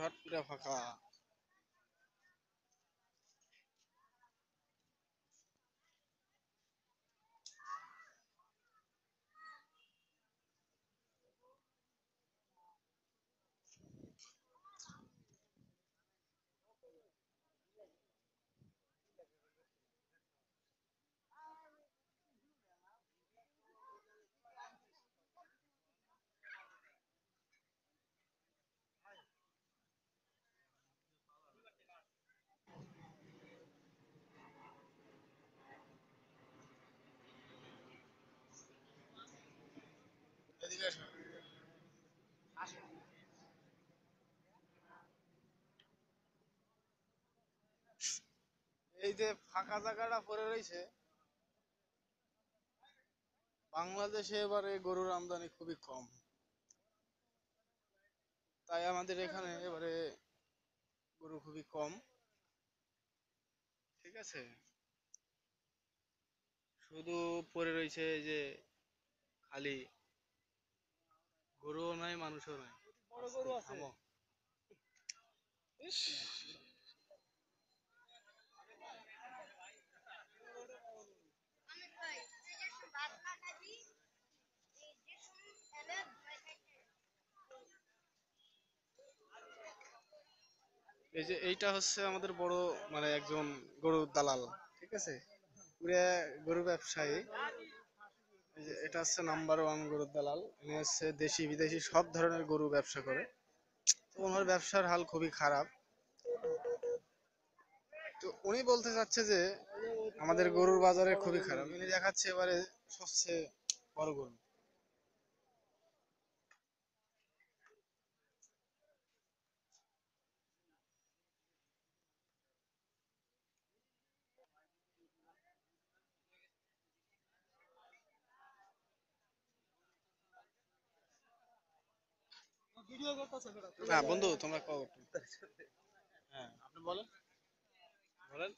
হাট পুরা ফাঁকা। এদিকে আসো। এই যে ফাঁকা জায়গাটা পড়ে রয়েছে, বাংলাদেশে এবারে গরুর আমদানি খুবই কম। তাই আমাদের এখানে এবারে গরু খুবই কম। ঠিক আছে, শুধু পড়ে রয়েছে এই যে খালি, গরুও নাই মানুষও নাই। বড় গরু আছে। থামো। ইস, এই যে এইটা হচ্ছে আমাদের বড় মানে একজন গরুর দালাল। ঠিক আছে, পুরা গরু ব্যবসায়ী। এই যে এটা হচ্ছে নাম্বার 1 গরুর দালাল। ইনি হচ্ছে দেশি বিদেশি সব ধরনের গরু ব্যবসা করে। তো ওনার ব্যবসার হাল খুবই খারাপ। তো উনি বলতে চাচ্ছে যে আমাদের গরুর বাজারে খুবই খারাপ। উনি দেখাচ্ছে এবারে সবচেয়ে বড় গরু। না বন্ধু, তোমরা কও একটু। হ্যাঁ, আপনি বলেন, বলেন।